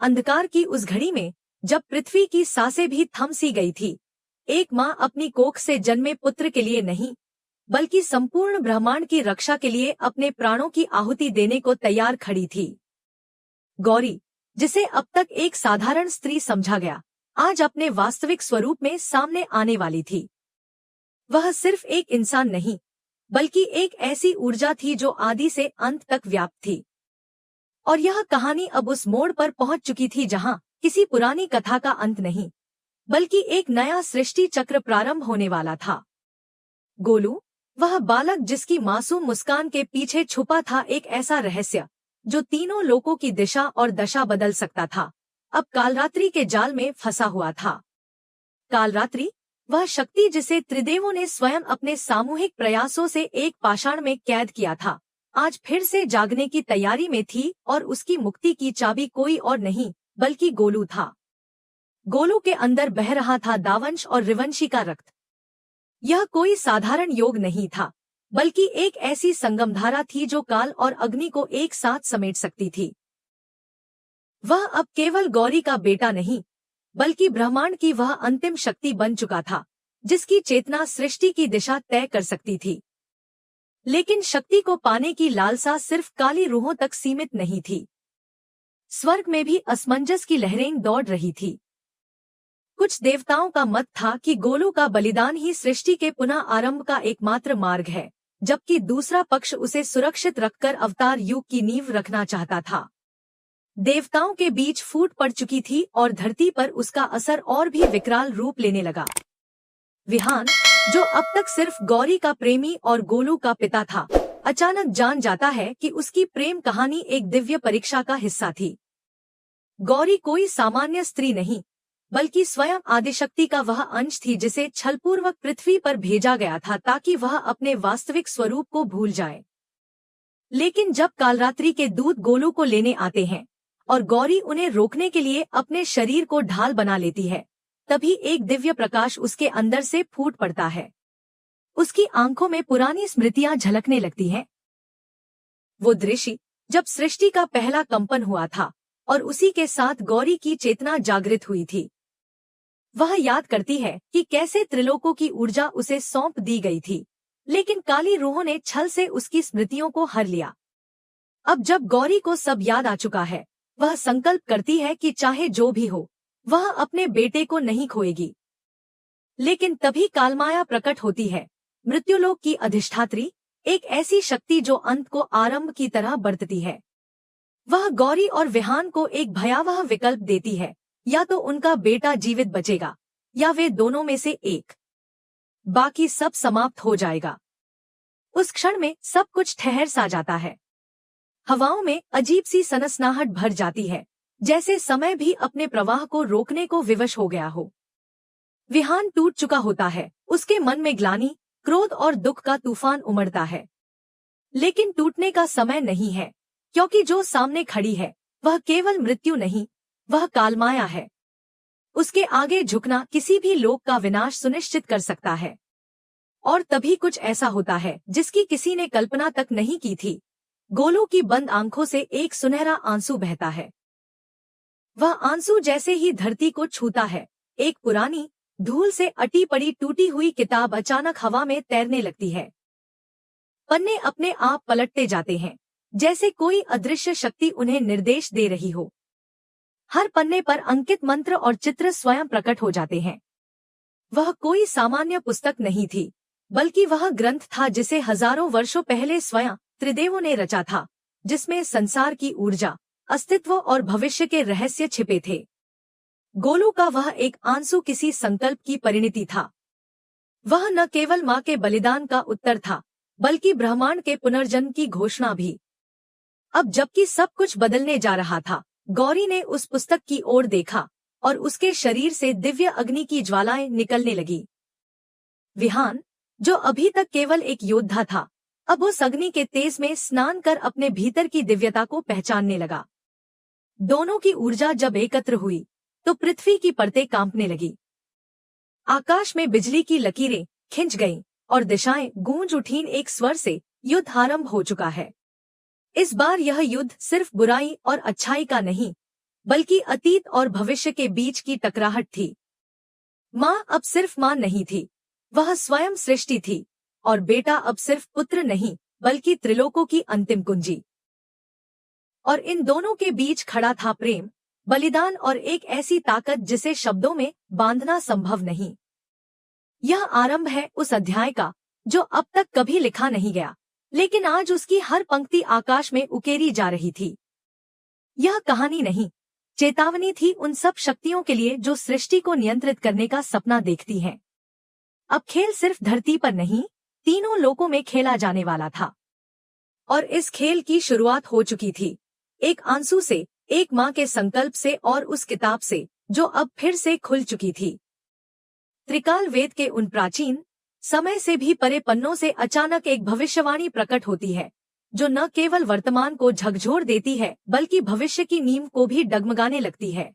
अंधकार की उस घड़ी में, जब पृथ्वी की सांसें भी थम सी गई थी, एक माँ अपनी कोख से जन्मे पुत्र के लिए नहीं, बल्कि संपूर्ण ब्रह्मांड की रक्षा के लिए अपने प्राणों की आहुति देने को तैयार खड़ी थी। गौरी, जिसे अब तक एक साधारण स्त्री समझा गया, आज अपने वास्तविक स्वरूप में सामने आने वाली थी। वह सिर्फ एक इंसान नहीं, बल्कि एक ऐसी ऊर्जा थी जो आदि से अंत तक व्याप्त थी। और यह कहानी अब उस मोड़ पर पहुंच चुकी थी जहां किसी पुरानी कथा का अंत नहीं, बल्कि एक नया सृष्टि चक्र प्रारंभ होने वाला था। गोलू, वह बालक जिसकी मासूम मुस्कान के पीछे छुपा था एक ऐसा रहस्य जो तीनों लोकों की दिशा और दशा बदल सकता था, अब कालरात्रि के जाल में फंसा हुआ था। कालरात्रि, वह शक्ति जिसे त्रिदेवों ने स्वयं अपने सामूहिक प्रयासों से एक पाषाण में कैद किया था, आज फिर से जागने की तैयारी में थी और उसकी मुक्ति की चाबी कोई और नहीं बल्कि गोलू था। गोलू के अंदर बह रहा था दावंश और रिवंशी का रक्त। यह कोई साधारण योग नहीं था, बल्कि एक ऐसी संगमधारा थी जो काल और अग्नि को एक साथ समेट सकती थी। वह अब केवल गौरी का बेटा नहीं, बल्कि ब्रह्मांड की वह अंतिम शक्ति बन चुका था, जिसकी चेतना सृष्टि की दिशा तय कर सकती थी। लेकिन शक्ति को पाने की लालसा सिर्फ काली रूहों तक सीमित नहीं थी। स्वर्ग में भी असमंजस की लहरें दौड़ रही थी। कुछ देवताओं का मत था कि गोलू का बलिदान ही सृष्टि के पुनः आरंभ का एकमात्र मार्ग है, जबकि दूसरा पक्ष उसे सुरक्षित रखकर अवतार युग की नींव रखना चाहता था। देवताओं के बीच फूट पड़ चुकी थी और धरती पर उसका असर और भी विकराल रूप लेने लगा। विहान, जो अब तक सिर्फ गौरी का प्रेमी और गोलू का पिता था, अचानक जान जाता है कि उसकी प्रेम कहानी एक दिव्य परीक्षा का हिस्सा थी। गौरी कोई सामान्य स्त्री नहीं, बल्कि स्वयं आदिशक्ति का वह अंश थी जिसे छलपूर्वक पृथ्वी पर भेजा गया था ताकि वह अपने वास्तविक स्वरूप को भूल जाए। लेकिन जब कालरात्रि के दूत गोलू को लेने आते हैं और गौरी उन्हें रोकने के लिए अपने शरीर को ढाल बना लेती है, तभी एक दिव्य प्रकाश उसके अंदर से फूट पड़ता है। उसकी आंखों में पुरानी स्मृतियां झलकने लगती हैं। वो दृश्य जब सृष्टि का पहला कंपन हुआ था और उसी के साथ गौरी की चेतना जागृत हुई थी। वह याद करती है कि कैसे त्रिलोकों की ऊर्जा उसे सौंप दी गई थी, लेकिन काली रूहों ने छल से उसकी स्मृतियों को हर लिया। अब जब गौरी को सब याद आ चुका है, वह संकल्प करती है कि चाहे जो भी हो, वह अपने बेटे को नहीं खोएगी। लेकिन तभी कालमाया प्रकट होती है, मृत्युलोक की अधिष्ठात्री, एक ऐसी शक्ति जो अंत को आरंभ की तरह बरतती है। वह गौरी और विहान को एक भयावह विकल्प देती है, या तो उनका बेटा जीवित बचेगा या वे दोनों में से एक। बाकी सब समाप्त हो जाएगा। उस क्षण में सब कुछ ठहर सा जाता है। हवाओं में अजीब सी सनसनाहट भर जाती है, जैसे समय भी अपने प्रवाह को रोकने को विवश हो गया हो। विहान टूट चुका होता है, उसके मन में ग्लानि, क्रोध और दुख का तूफान उमड़ता है। लेकिन टूटने का समय नहीं है, क्योंकि जो सामने खड़ी है वह केवल मृत्यु नहीं, वह कालमाया है। उसके आगे झुकना किसी भी लोक का विनाश सुनिश्चित कर सकता है। और तभी कुछ ऐसा होता है जिसकी किसी ने कल्पना तक नहीं की थी। गोलू की बंद आंखों से एक सुनहरा आंसू बहता है। वह आंसू जैसे ही धरती को छूता है, एक पुरानी, धूल से अटी पड़ी टूटी हुई किताब अचानक हवा में तैरने लगती है। पन्ने अपने आप पलटते जाते हैं, जैसे कोई अदृश्य शक्ति उन्हें निर्देश दे रही हो। हर पन्ने पर अंकित मंत्र और चित्र स्वयं प्रकट हो जाते हैं। वह कोई सामान्य पुस्तक नहीं थी, बल्कि वह ग्रंथ था जिसे हजारों वर्षों पहले स्वयं त्रिदेवों ने रचा था, जिसमें संसार की ऊर्जा, अस्तित्व और भविष्य के रहस्य छिपे थे। गोलू का वह एक आंसू किसी संकल्प की परिणति था। वह न केवल मां के बलिदान का उत्तर था, बल्कि ब्रह्मांड के पुनर्जन्म की घोषणा भी। अब जबकि सब कुछ बदलने जा रहा था, गौरी ने उस पुस्तक की ओर देखा और उसके शरीर से दिव्य अग्नि की ज्वालाएं निकलने लगी। विहान, जो अभी तक केवल एक योद्धा था, अब उस अग्नि के तेज में स्नान कर अपने भीतर की दिव्यता को पहचानने लगा। दोनों की ऊर्जा जब एकत्र हुई तो पृथ्वी की परतें कांपने लगी। आकाश में बिजली की लकीरें खिंच गईं और दिशाएं गूंज उठीं। एक स्वर से युद्ध आरंभ हो चुका है। इस बार यह युद्ध सिर्फ बुराई और अच्छाई का नहीं, बल्कि अतीत और भविष्य के बीच की टकराहट थी। माँ अब सिर्फ माँ नहीं थी, वह स्वयं सृष्टि थी, और बेटा अब सिर्फ पुत्र नहीं बल्कि त्रिलोकों की अंतिम कुंजी। और इन दोनों के बीच खड़ा था प्रेम, बलिदान और एक ऐसी ताकत जिसे शब्दों में बांधना संभव नहीं। यह आरंभ है उस अध्याय का जो अब तक कभी लिखा नहीं गया, लेकिन आज उसकी हर पंक्ति आकाश में उकेरी जा रही थी। यह कहानी नहीं, चेतावनी थी उन सब शक्तियों के लिए जो सृष्टि को नियंत्रित करने का सपना देखती हैं। अब खेल सिर्फ धरती पर नहीं, तीनों लोकों में खेला जाने वाला था। और इस खेल की शुरुआत हो चुकी थी, एक आंसू से, एक माँ के संकल्प से और उस किताब से जो अब फिर से खुल चुकी थी। त्रिकाल वेद के उन प्राचीन, समय से भी परे पन्नों से अचानक एक भविष्यवाणी प्रकट होती है, जो न केवल वर्तमान को झकझोर देती है बल्कि भविष्य की नींव को भी डगमगाने लगती है।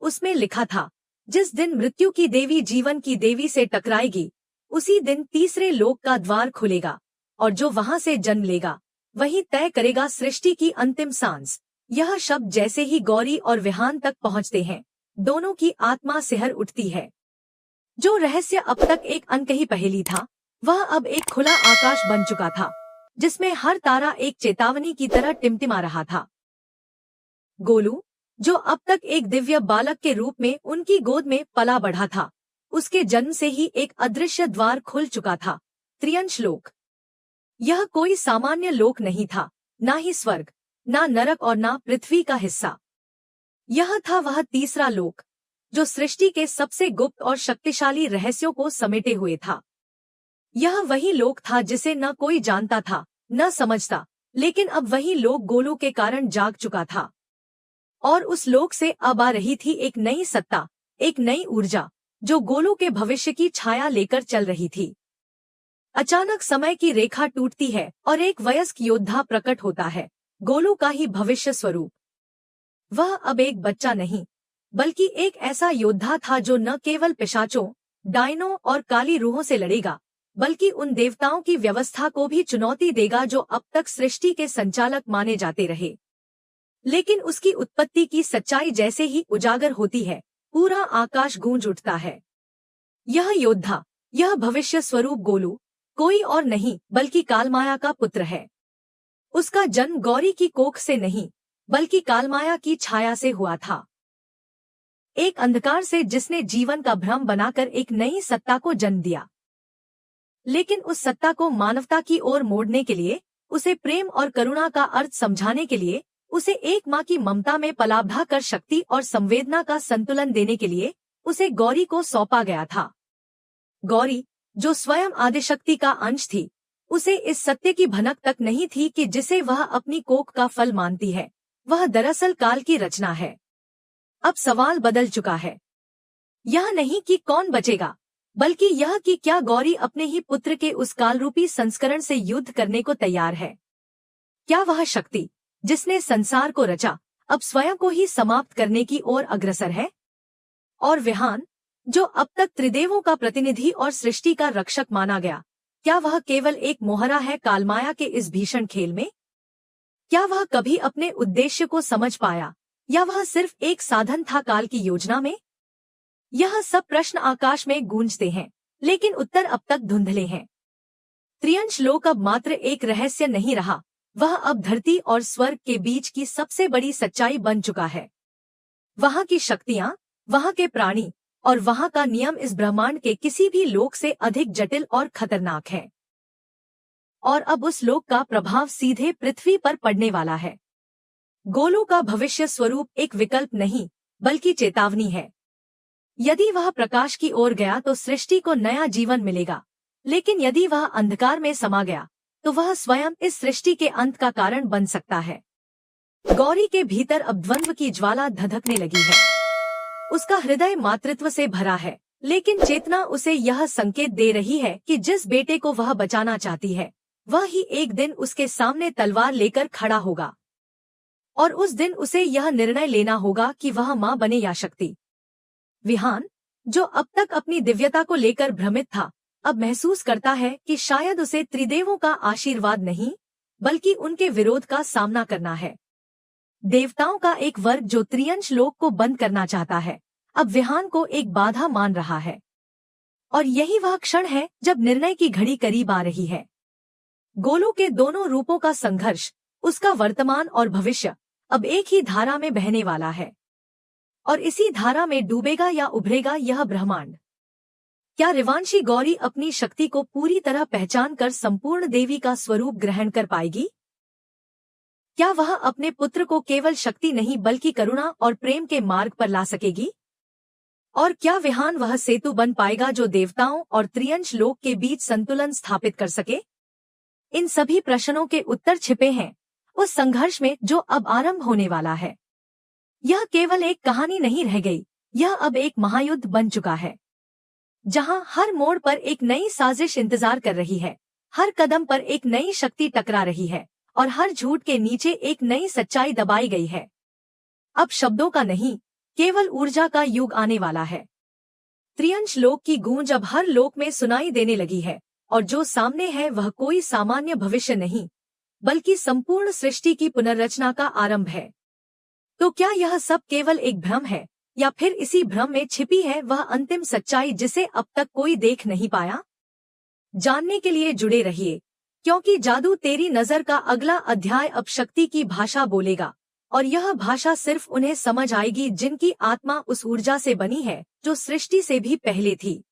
उसमें लिखा था, जिस दिन मृत्यु की देवी जीवन की देवी से टकराएगी, उसी दिन तीसरे लोक का द्वार खुलेगा, और जो वहां से जन्म लेगा वही तय करेगा सृष्टि की अंतिम सांस। यह शब्द जैसे ही गौरी और विहान तक पहुंचते हैं, दोनों की आत्मा सिहर उठती है। जो रहस्य अब तक एक अनकही पहेली था, वह अब एक खुला आकाश बन चुका था, जिसमें हर तारा एक चेतावनी की तरह टिमटिमा रहा था। गोलू, जो अब तक एक दिव्य बालक के रूप में उनकी गोद में पला बढ़ा था, उसके जन्म से ही एक अदृश्य द्वार खुल चुका था, त्रियंश लोक। यह कोई सामान्य लोक नहीं था, ना ही स्वर्ग, ना नरक और ना पृथ्वी का हिस्सा। यह था वह तीसरा लोक, जो सृष्टि के सबसे गुप्त और शक्तिशाली रहस्यों को समेटे हुए था। यह वही लोक था जिसे न कोई जानता था, न समझता, लेकिन अब वही लोक गोलू के कारण जाग चुका था। और उस लोक से अब आ रही थी एक नई सत्ता, एक नई ऊर्जा, जो गोलू के भविष्य की छाया लेकर चल रही थी। अचानक समय की रेखा टूटती है और एक वयस्क योद्धा प्रकट होता है, गोलू का ही भविष्य स्वरूप। वह अब एक बच्चा नहीं, बल्कि एक ऐसा योद्धा था जो न केवल पिशाचों, डायनों और काली रूहों से लड़ेगा, बल्कि उन देवताओं की व्यवस्था को भी चुनौती देगा जो अब तक सृष्टि के संचालक माने जाते रहे। लेकिन उसकी उत्पत्ति की सच्चाई जैसे ही उजागर होती है, पूरा आकाश गूंज उठता है। यह योद्धा, यह भविष्य स्वरूप गोलू, कोई और नहीं बल्कि कालमाया का पुत्र है। उसका जन्म गौरी की कोख से नहीं, बल्कि कालमाया की छाया से हुआ था। एक अंधकार से जिसने जीवन का भ्रम बनाकर एक नई सत्ता को जन्म दिया। लेकिन उस सत्ता को मानवता की ओर मोड़ने के लिए, उसे प्रेम और करुणा का अर्थ समझाने के लिए, उसे एक माँ की ममता में पलाबढ़ा कर शक्ति और संवेदना का संतुलन देने के लिए, उसे गौरी को सौंपा गया था। गौरी, जो स्वयं आदिशक्ति का अंश थी, उसे इस सत्य की भनक तक नहीं थी कि जिसे वह अपनी कोख का फल मानती है, वह दरअसल काल की रचना है। अब सवाल बदल चुका है। यह नहीं कि कौन बचेगा, बल्कि यह कि क्या गौरी अपने ही पुत्र के उस कालरूपी संस्करण से युद्ध करने को तैयार है। क्या वह शक्ति, जिसने संसार को रचा, अब स्वयं को ही समाप्त करने की ओर अग्रसर है? और विहान, जो अब तक त्रिदेवों का प्रतिनिधि और सृष्टि का रक्षक माना गया, क्या वह केवल एक मोहरा है कालमाया के इस भीषण खेल में? क्या वह कभी अपने उद्देश्य को समझ पाया, या वह सिर्फ एक साधन था काल की योजना में? यह सब प्रश्न आकाश में गूंजते हैं, लेकिन उत्तर अब तक धुंधले हैं। त्रियंश लोक अब मात्र एक रहस्य नहीं रहा, वह अब धरती और स्वर्ग के बीच की सबसे बड़ी सच्चाई बन चुका है। वहां की शक्तियां, वहां के प्राणी और वहां का नियम इस ब्रह्मांड के किसी भी लोक से अधिक जटिल और खतरनाक है। और अब उस लोक का प्रभाव सीधे पृथ्वी पर पड़ने वाला है। गोलू का भविष्य स्वरूप एक विकल्प नहीं, बल्कि चेतावनी है। यदि वह प्रकाश की ओर गया तो सृष्टि को नया जीवन मिलेगा, लेकिन यदि वह अंधकार में समा गया तो वह स्वयं इस सृष्टि के अंत का कारण बन सकता है। गौरी के भीतर अब द्वंद्व की ज्वाला धधकने लगी है। उसका हृदय मातृत्व से भरा है, लेकिन चेतना उसे यह संकेत दे रही है कि जिस बेटे को वह बचाना चाहती है, वह ही एक दिन उसके सामने तलवार लेकर खड़ा होगा। और उस दिन उसे यह निर्णय लेना होगा कि वह माँ बने या शक्ति। विहान, जो अब तक अपनी दिव्यता को लेकर भ्रमित था, अब महसूस करता है कि शायद उसे त्रिदेवों का आशीर्वाद नहीं, बल्कि उनके विरोध का सामना करना है। देवताओं का एक वर्ग जो त्रियंश लोक को बंद करना चाहता है, अब विहान को एक बाधा मान रहा है। और यही वह क्षण है जब निर्णय की घड़ी करीब आ रही है। गोलों के दोनों रूपों का संघर्ष, उसका वर्तमान और भविष्य, अब एक ही धारा में बहने वाला है। और इसी धारा में डूबेगा या उभरेगा यह ब्रह्मांड। क्या रिवांशी गौरी अपनी शक्ति को पूरी तरह पहचान कर संपूर्ण देवी का स्वरूप ग्रहण कर पाएगी? क्या वह अपने पुत्र को केवल शक्ति नहीं बल्कि करुणा और प्रेम के मार्ग पर ला सकेगी? और क्या विहान वह सेतु बन पाएगा जो देवताओं और त्रियंश लोक के बीच संतुलन स्थापित कर सके? इन सभी प्रश्नों के उत्तर छिपे हैं उस संघर्ष में जो अब आरंभ होने वाला है। यह केवल एक कहानी नहीं रह गई, यह अब एक महायुद्ध बन चुका है, जहां हर मोड़ पर एक नई साजिश इंतजार कर रही है, हर कदम पर एक नई शक्ति टकरा रही है और हर झूठ के नीचे एक नई सच्चाई दबाई गई है। अब शब्दों का नहीं, केवल ऊर्जा का युग आने वाला है। त्रियंश लोक की गूंज अब हर लोक में सुनाई देने लगी है और जो सामने है वह कोई सामान्य भविष्य नहीं, बल्कि संपूर्ण सृष्टि की पुनर्रचना का आरंभ है। तो क्या यह सब केवल एक भ्रम है या फिर इसी भ्रम में छिपी है वह अंतिम सच्चाई जिसे अब तक कोई देख नहीं पाया? जानने के लिए जुड़े रहिए, क्योंकि जादू तेरी नजर का अगला अध्याय अब शक्ति की भाषा बोलेगा और यह भाषा सिर्फ उन्हें समझ आएगी जिनकी आत्मा उस ऊर्जा से बनी है जो सृष्टि से भी पहले थी।